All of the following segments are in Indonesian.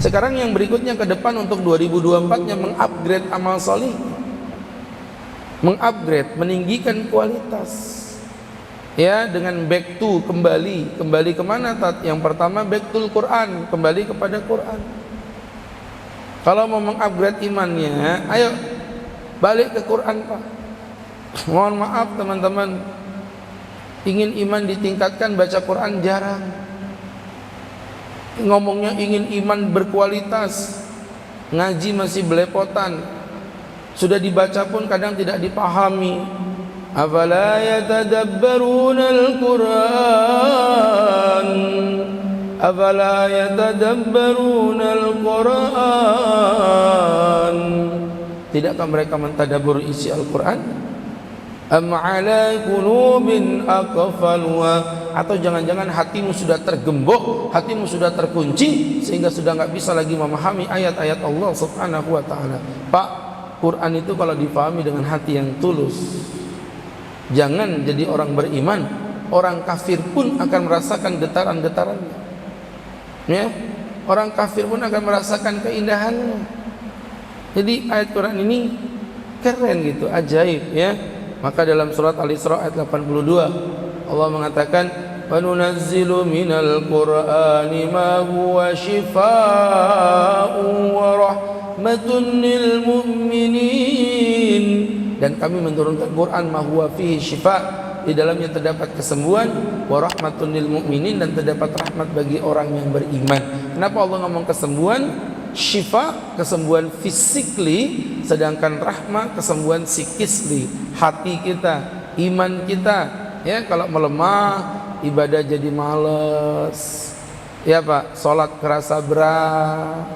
Sekarang yang berikutnya ke depan untuk 2024-nya mengupgrade amal solih, mengupgrade, meninggikan kualitas. Ya, dengan back to, kembali kemana Tat? Yang pertama back to Quran, kembali kepada Quran. Kalau mau mengupgrade imannya, ayo balik ke Quran Pak. Mohon maaf teman-teman, ingin iman ditingkatkan baca Quran jarang. Ngomongnya ingin iman berkualitas, ngaji masih belepotan, sudah dibaca pun kadang tidak dipahami. Afala yatadabbaruna al-Quran, afala yatadabbaruna al-Quran. Tidakkah mereka mentadabbur isi Al-Quran? Am ala qulubin aqfalwa, atau jangan-jangan hatimu sudah tergembok, hatimu sudah terkunci sehingga sudah enggak bisa lagi memahami ayat-ayat Allah Subhanahu wa taala. Pak, Quran itu kalau dipahami dengan hati yang tulus, jangan jadi orang beriman, orang kafir pun akan merasakan getaran-getarannya. Ya, orang kafir pun akan merasakan keindahannya. Jadi ayat Quran ini keren gitu, ajaib ya. Maka dalam surat Al-Isra ayat 82 Allah mengatakan, "Wa nunazzilu minal Qur'ani ma huwa shifaa'un wa rahmatun lil mu'minin." Dan kami menurunkan Quran ma huwa fihi shifa', di dalamnya terdapat kesembuhan, wa rahmatun lil mu'minin, dan terdapat rahmat bagi orang yang beriman. Kenapa Allah ngomong kesembuhan? Syifa, kesembuhan physically, sedangkan rahmah, kesembuhan psikisly, hati kita, iman kita. Ya, kalau melemah, ibadah jadi males. Ya Pak, sholat kerasa berat.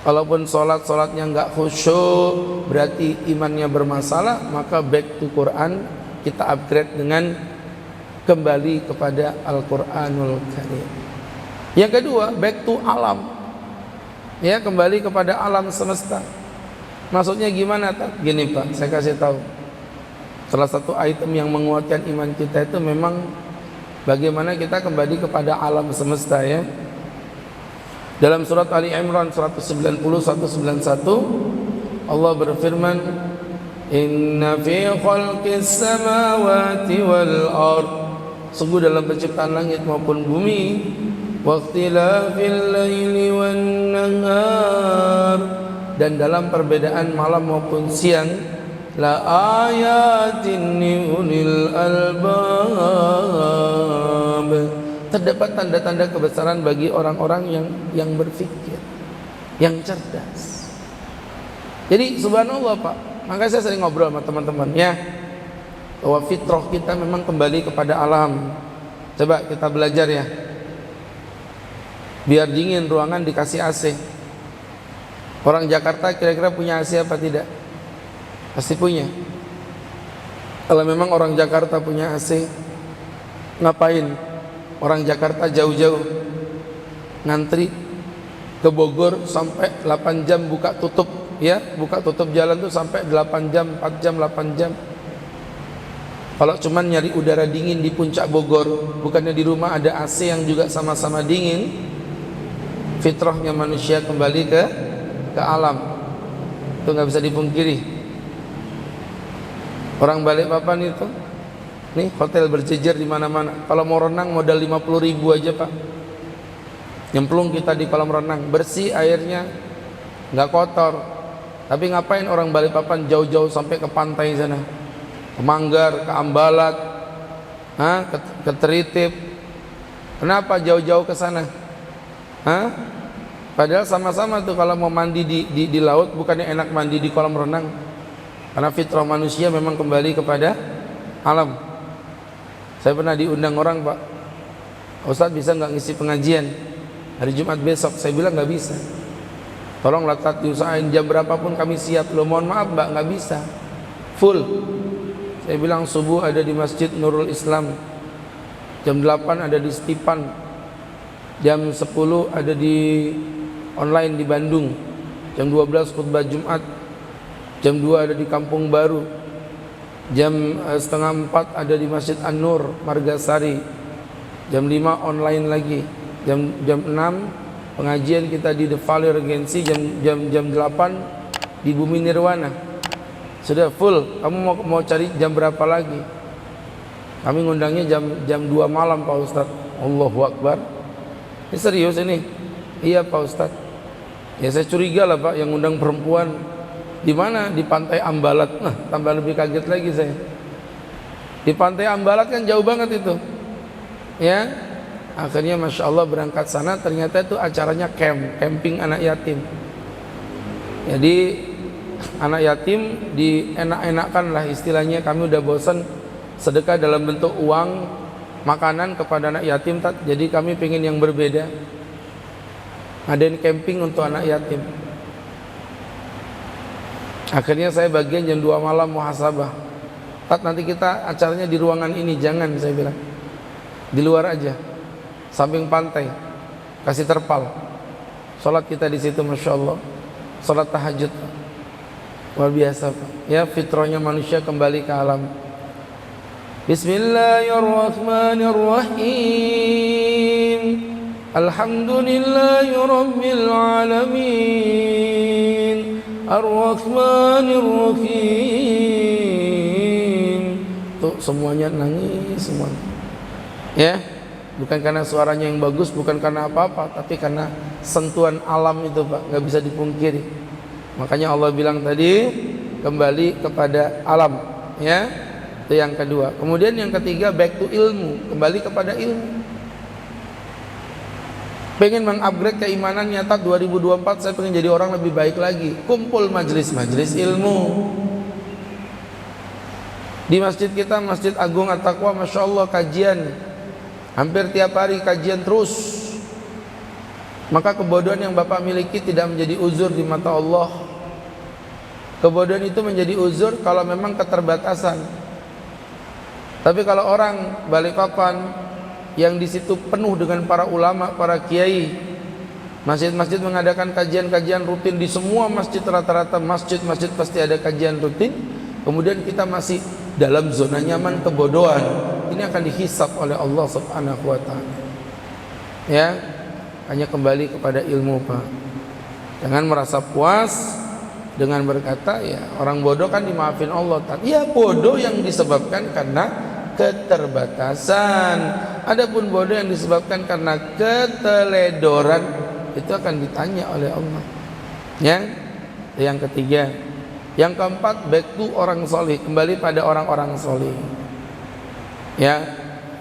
Kalaupun sholatnya enggak khusyuk, berarti imannya bermasalah. Maka back to Quran, kita upgrade dengan kembali kepada Al-Quranul Karim. Yang kedua, back to alam. Ya, kembali kepada alam semesta. Maksudnya gimana Tat? Gini Pak, saya kasih tahu. Salah satu item yang menguatkan iman kita itu memang bagaimana kita kembali kepada alam semesta ya. Dalam surat Ali Imran 190-191 Allah berfirman, "Inna fi khalqis samawati wal ard", sungguh dalam penciptaan langit maupun bumi, "waqtilafil laili wan nahar", dan dalam perbedaan malam maupun siang, "la ayatin liulil albab", terdapat tanda-tanda kebesaran bagi orang-orang yang berpikir, yang cerdas. Jadi subhanallah Pak, makanya saya sering ngobrol sama teman-teman ya, bahwa fitrah kita memang kembali kepada alam. Coba kita belajar ya. Biar dingin ruangan dikasih AC. Orang Jakarta kira-kira punya AC apa tidak? Pasti punya. Kalau memang orang Jakarta punya AC, ngapain orang Jakarta jauh-jauh ngantri ke Bogor sampai 8 jam buka tutup ya, buka tutup jalan tuh sampai 8 jam, 4 jam, 8 jam. Kalau cuman nyari udara dingin di puncak Bogor, bukannya di rumah ada AC yang juga sama-sama dingin. Fitrahnya manusia kembali ke alam, itu nggak bisa dipungkiri. Orang Balikpapan itu, nih hotel berjejer di mana-mana. Kalau mau renang modal 50.000 aja Pak. Nyemplung kita di kolam renang, bersih airnya, nggak kotor. Tapi ngapain orang Balikpapan jauh-jauh sampai ke pantai sana, ke Manggar, ke Ambalat, ke Teritip? Kenapa jauh-jauh ke sana? Padahal sama-sama tuh kalau mau mandi di laut, bukannya enak mandi di kolam renang. Karena fitrah manusia memang kembali kepada alam. Saya pernah diundang orang Pak, "Ustadz bisa nggak ngisi pengajian hari Jumat besok?" Saya bilang nggak bisa. "Tolonglah Tat, diusahain jam berapapun kami siap." "Loh mohon maaf Mbak, nggak bisa full." Saya bilang subuh ada di Masjid Nurul Islam, jam 8 ada di Stipan, jam 10 ada di online di Bandung, jam 12 khutbah Jumat, jam 2 ada di Kampung Baru, jam setengah 4 ada di Masjid An-Nur Margasari, jam 5 online lagi, jam 6 pengajian kita di The Valley Regency jam 8 di Bumi Nirwana. Sudah full. Kamu mau cari jam berapa lagi? Kami ngundangnya jam 2 malam Pak Ustadz. Allahu Akbar. Ini serius ini? Iya Pak Ustadz. Ya saya curiga lah Pak, yang ngundang perempuan di mana? Di Pantai Ambalat. Nah, tambah lebih kaget lagi saya. Di Pantai Ambalat kan jauh banget itu. Ya. Akhirnya Masya Allah berangkat sana, ternyata itu acaranya camping anak yatim. Jadi anak yatim dienak-enakan lah istilahnya. Kami udah bosan sedekah dalam bentuk uang, makanan kepada anak yatim. Jadi kami pengen yang berbeda, ngadain camping untuk anak yatim. Akhirnya saya bagian jam 2 malam muhasabah. Nanti kita acaranya di ruangan ini, jangan, saya bilang di luar aja, samping pantai, kasih terpal. Sholat kita di situ, Masya Allah, sholat tahajud, luar biasa Pak. Ya, fitrahnya manusia kembali ke alam. Bismillahirrahmanirrahim. Alhamdulillahi Rabbil Alamin, Ar-Rahmanir-Rahim. Tuh semuanya nangis semuanya. Ya, bukan karena suaranya yang bagus, bukan karena apa-apa, tapi karena sentuhan alam itu Pak, nggak bisa dipungkiri. Makanya Allah bilang tadi, kembali kepada alam. Ya, itu yang kedua. Kemudian yang ketiga, back to ilmu, kembali kepada ilmu. Pengen mengupgrade keimanan, nyata 2024 saya pengen jadi orang lebih baik lagi. Kumpul majelis-majelis ilmu. Di masjid kita, Masjid Agung At-Taqwa, Masya Allah, kajian hampir tiap hari, kajian terus. Maka kebodohan yang Bapak miliki tidak menjadi uzur di mata Allah. Kebodohan itu menjadi uzur kalau memang keterbatasan. Tapi kalau orang Balikpapan yang di situ penuh dengan para ulama, para kiai, masjid-masjid mengadakan kajian-kajian rutin di semua masjid, rata-rata masjid-masjid pasti ada kajian rutin. Kemudian kita masih dalam zona nyaman kebodohan, ini akan dihisab oleh Allah Subhanahu wa Ta'ala. Ya, hanya kembali kepada ilmu Pak. Jangan merasa puas dengan berkata, ya orang bodoh kan dimaafin Allah. Ya, bodoh yang disebabkan karena keterbatasan. Adapun bodoh yang disebabkan karena keteledoran, itu akan ditanya oleh Allah. Ya, yang ketiga. Yang keempat, back to orang soleh, kembali pada orang-orang soleh. Ya,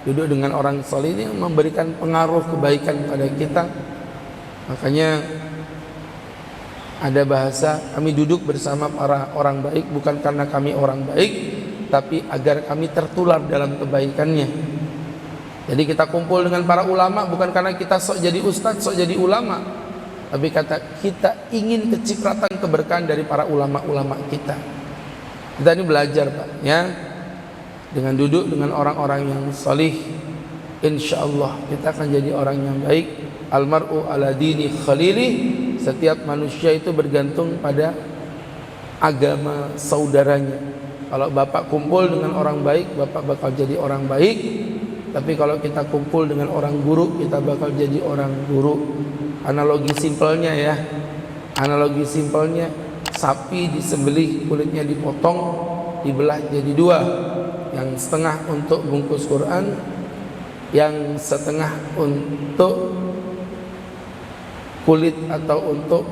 duduk dengan orang soleh ini memberikan pengaruh kebaikan pada kita. Makanya ada bahasa, kami duduk bersama para orang baik bukan karena kami orang baik, tapi agar kami tertular dalam kebaikannya. Jadi kita kumpul dengan para ulama bukan karena kita sok jadi ustadz, sok jadi ulama, tapi kita ingin kecipratan keberkahan dari para ulama-ulama kita. Kita ini belajar Pak, ya. Dengan duduk dengan orang-orang yang salih, insya Allah kita akan jadi orang yang baik. Almar'u ala dini khalili. Setiap manusia itu bergantung pada agama saudaranya. Kalau Bapak kumpul dengan orang baik, Bapak bakal jadi orang baik. Tapi kalau kita kumpul dengan orang buruk, kita bakal jadi orang buruk. Analogi simpelnya ya, analogi simpelnya, sapi disembelih, kulitnya dipotong, dibelah jadi dua, yang setengah untuk bungkus Quran, yang setengah untuk kulit atau untuk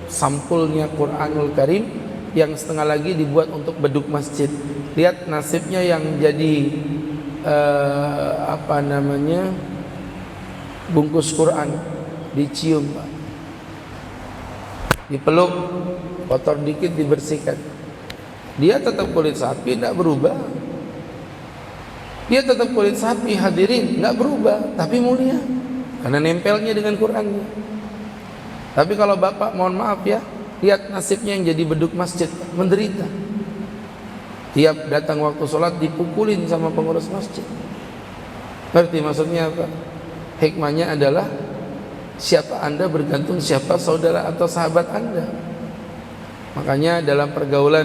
sampulnya Quranul Karim, yang setengah lagi dibuat untuk beduk masjid. Lihat nasibnya yang jadi bungkus Quran, dicium Pak, dipeluk, kotor dikit dibersihkan. Dia tetap kulit sapi, tidak berubah. Dia tetap kulit sapi, hadirin, tidak berubah, tapi mulia karena nempelnya dengan Qurannya. Tapi kalau Bapak, mohon maaf ya, lihat nasibnya yang jadi beduk masjid, menderita. Tiap datang waktu sholat dipukulin sama pengurus masjid. Ngerti maksudnya apa? Hikmahnya adalah siapa Anda bergantung siapa saudara atau sahabat Anda. Makanya dalam pergaulan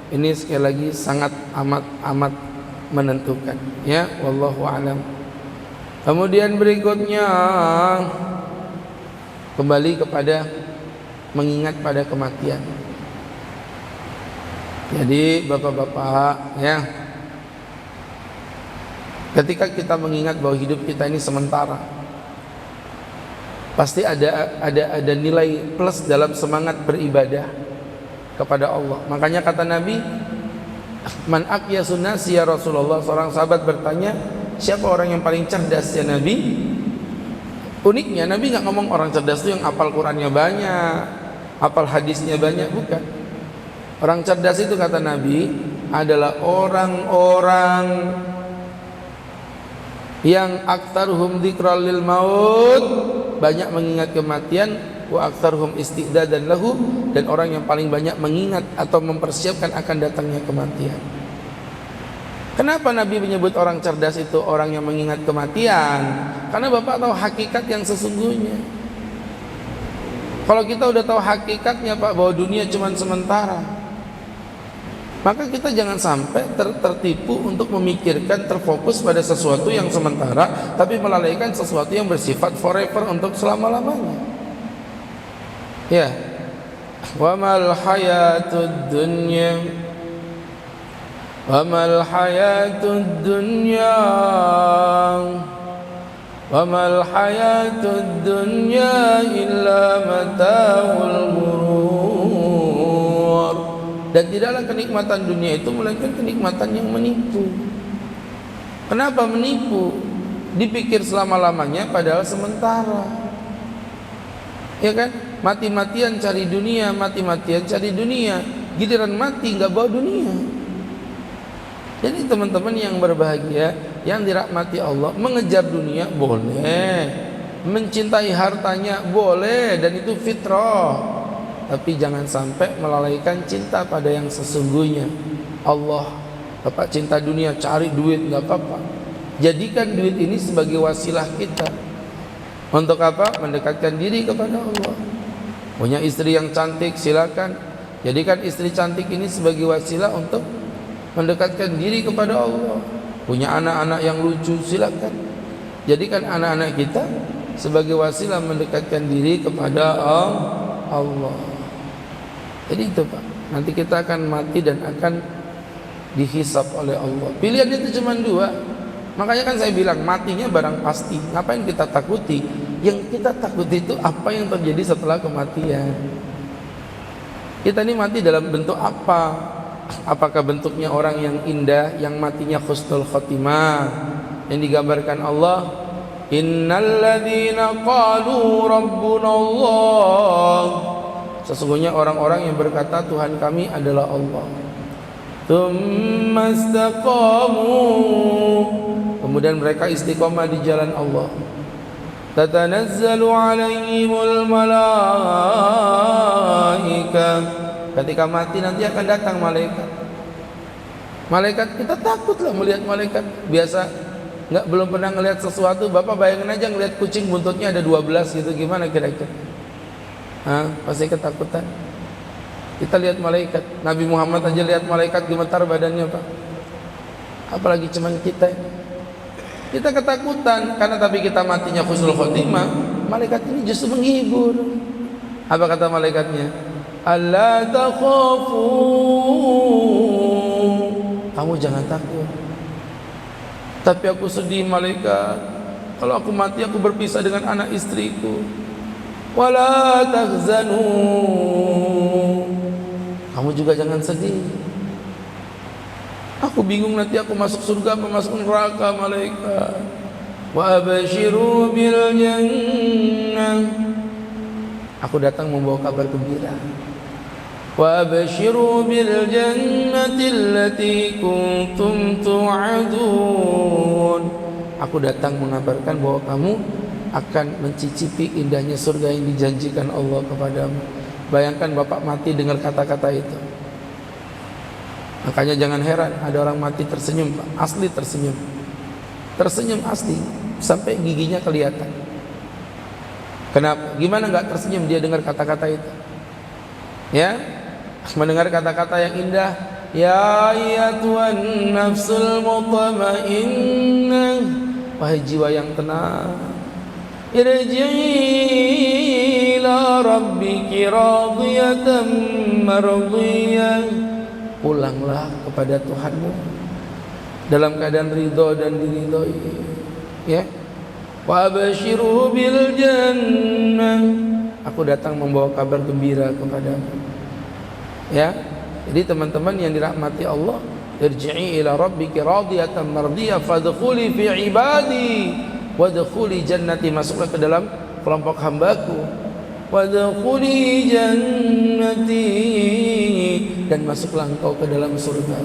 ini sekali lagi sangat amat menentukan. Ya, wallahu a'lam. Kemudian berikutnya, kembali kepada mengingat pada kematian. Jadi bapak-bapak ya, ketika kita mengingat bahwa hidup kita ini sementara, pasti ada nilai plus dalam semangat beribadah kepada Allah. Makanya kata Nabi, man aqyasun nasi ya Rasulullah. Seorang sahabat bertanya, siapa orang yang paling cerdas ya Nabi? Uniknya Nabi nggak ngomong orang cerdas itu yang hafal Qurannya banyak, hafal hadisnya banyak, bukan. Orang cerdas itu kata Nabi adalah orang-orang yang aktsaruhum dzikral lil maut, banyak mengingat kematian, wa aktsaruhum isti'dadan lahu, dan orang yang paling banyak mengingat atau mempersiapkan akan datangnya kematian. Kenapa Nabi menyebut orang cerdas itu orang yang mengingat kematian? Karena Bapak tahu hakikat yang sesungguhnya. Kalau kita udah tahu hakikatnya Pak, bahwa dunia cuma sementara, maka kita jangan sampai tertipu untuk memikirkan, terfokus pada sesuatu yang sementara, tapi melalaikan sesuatu yang bersifat forever, untuk selama-lamanya. Ya, wa mal hayatud dunya, wa mal hayatud dunya, wa mal hayatud dunya illa mata'ul ghurur. Dan tidaklah kenikmatan dunia itu melainkan kenikmatan yang menipu. Kenapa menipu? Dipikir selama-lamanya padahal sementara. Ya kan? Mati-matian cari dunia, mati-matian cari dunia. Giliran mati nggak bawa dunia. Jadi teman-teman yang berbahagia, yang dirahmati Allah, mengejar dunia boleh, mencintai hartanya boleh, dan itu fitrah. Tapi jangan sampai melalaikan cinta pada yang sesungguhnya, Allah. Bapak cinta dunia, cari duit, nggak apa-apa. Jadikan duit ini sebagai wasilah kita. Untuk apa? Mendekatkan diri kepada Allah. Punya istri yang cantik, silakan. Jadikan istri cantik ini sebagai wasilah untuk mendekatkan diri kepada Allah. Punya anak-anak yang lucu, silakan. Jadikan anak-anak kita sebagai wasilah mendekatkan diri kepada Allah. Jadi itu Pak, nanti kita akan mati dan akan dihisab oleh Allah. Pilihan itu cuma dua. Makanya kan saya bilang matinya barang pasti. Ngapain kita takuti? Yang kita takuti itu apa yang terjadi setelah kematian. Kita ini mati dalam bentuk apa? Apakah bentuknya orang yang indah, yang matinya husnul khotimah, yang digambarkan Allah, innalladzina qalu rabbuna Allah, sesungguhnya orang-orang yang berkata Tuhan kami adalah Allah. Tsumma istaqamu, kemudian mereka istiqomah di jalan Allah. Tatanazzalu alaihimul malaikah, ketika mati nanti akan datang malaikat. Malaikat kita takutlah melihat malaikat. Biasa belum pernah ngelihat sesuatu, Bapak bayangin aja ngelihat kucing buntutnya ada 12 gitu, gimana kira-kira? Pasti ketakutan. Kita lihat malaikat. Nabi Muhammad aja lihat malaikat gemetar badannya Pak, apalagi cuman kita. Kita ketakutan karena tapi kita matinya husnul khotimah. Malaikat ini justru menghibur. Apa kata malaikatnya? Alla takhafu, kamu jangan takut. Tapi aku sedih malaikat, kalau aku mati aku berpisah dengan anak istriku. Wala tahzanu, kamu juga jangan sedih. Aku bingung nanti aku masuk surga atau masuk neraka malaikat. Wa abashiru bil jannah, aku datang membawa kabar gembira. Wa abashiru bil jannati allati kuntum tu'adun, aku datang mengabarkan bahwa kamu akan mencicipi indahnya surga yang dijanjikan Allah kepadamu. Bayangkan Bapak mati dengar kata-kata itu. Makanya jangan heran ada orang mati tersenyum Pak, asli tersenyum. Tersenyum asli sampai giginya kelihatan. Kenapa? Gimana nggak tersenyum dia dengar kata-kata itu? Ya, mendengar kata-kata yang indah. Ya ayyatuhan nafsul mutmainnah, wahai jiwa yang tenang, irji'i ila rabbiki radiyatan mardiyah. Pulanglah kepada Tuhanmu dalam keadaan ridha dan diridhoi, ya. Wa basyiru bil jannah, aku datang membawa kabar gembira kepadamu, ya. Jadi teman-teman yang dirahmati Allah, irji'i ila rabbiki radiyatan mardiyah fadkhuli fi ibadi wadkhuli jannati, masuklah ke dalam kelompok hambaku, wadkhuli jannati, dan masuklah engkau ke dalam surga.